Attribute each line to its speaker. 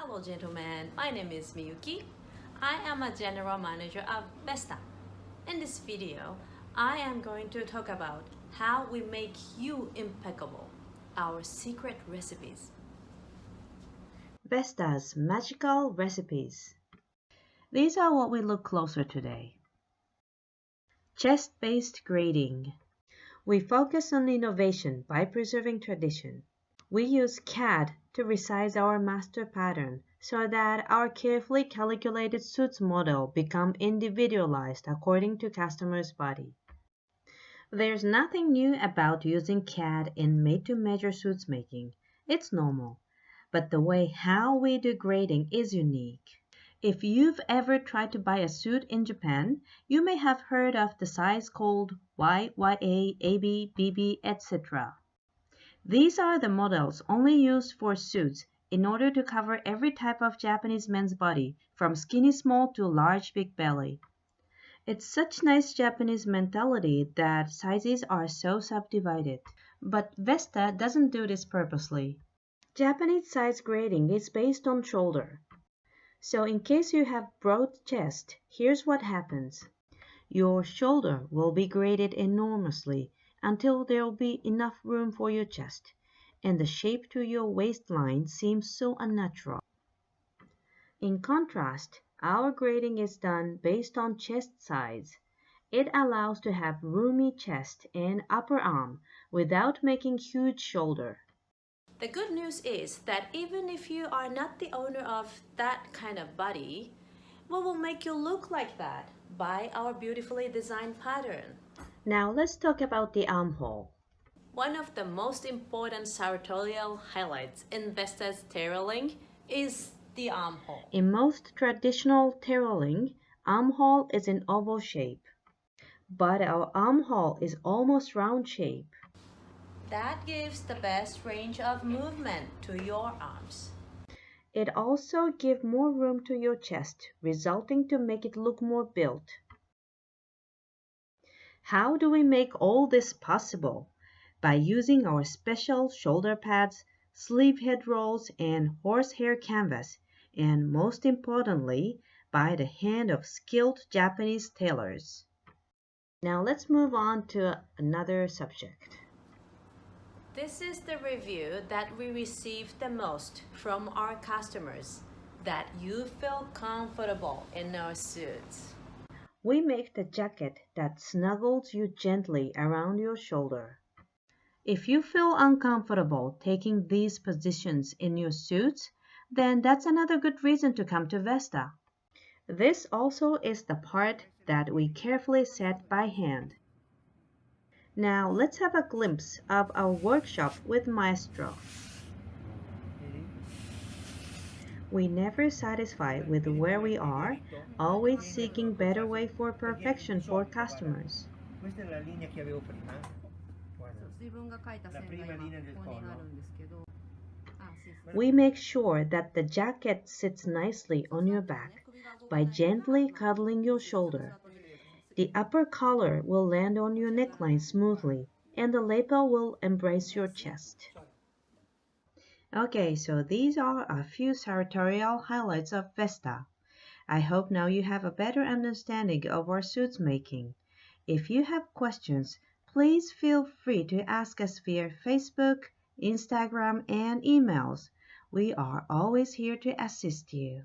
Speaker 1: Hello gentlemen, my name is Miyuki. I am a general manager of VESTA. In this video, I am going to talk about how we make you impeccable, our secret recipes.
Speaker 2: VESTA's magical recipes. These are what we look closer today. Chest-based grading. We focus on innovation by preserving tradition. We use CAD to resize our master pattern so that our carefully calculated suits model become individualized according to customer's body. There's nothing new about using CAD in made-to-measure suits making. It's normal. But the way how we do grading is unique. If you've ever tried to buy a suit in Japan, you may have heard of the size called YYA, AB, BB, etc. These are the models only used for suits in order to cover every type of Japanese men's body, from skinny small to large big belly. It's such nice Japanese mentality that sizes are so subdivided. But VESTA doesn't do this purposely. Japanese size grading is based on shoulder. So in case you have broad chest, here's what happens. Your shoulder will be graded enormously until there will be enough room for your chest, and the shape to your waistline seems so unnatural. In contrast, our grading is done based on chest size. It allows to have roomy chest and upper arm without making huge shoulder.
Speaker 1: The good news is that even if you are not the owner of that kind of body, we will make you look like that by our beautifully designed pattern.
Speaker 2: Now let's talk about the armhole.
Speaker 1: One of the most important sartorial highlights in VESTA's tailoring is the armhole.
Speaker 2: In most traditional tailoring, armhole is in oval shape, but our armhole is almost round shape.
Speaker 1: That gives the best range of movement to your arms.
Speaker 2: It also gives more room to your chest, resulting to make it look more built. How do we make all this possible? By using our special shoulder pads, sleeve head rolls, and horsehair canvas, and most importantly, by the hand of skilled Japanese tailors. Now let's move on to another subject.
Speaker 1: This is the review that we received the most from our customers, that you feel comfortable in our suits.
Speaker 2: We make the jacket that snuggles you gently around your shoulder. If you feel uncomfortable taking these positions in your suits, then that's another good reason to come to VESTA. This also is the part that we carefully set by hand. Now let's have a glimpse of our workshop with Maestro. We never satisfy with where we are, always seeking better way for perfection for customers.
Speaker 3: Questa è la linea che avevo prima. La prima linea del collo.
Speaker 2: We make sure that the jacket sits nicely on your back by gently cuddling your shoulder. The upper collar will land on your neckline smoothly, and the lapel will embrace your chest. Okay, so these are a few sartorial highlights of VESTA. I hope now you have a better understanding of our suits making. If you have questions, please feel free to ask us via Facebook, Instagram, and emails. We are always here to assist you.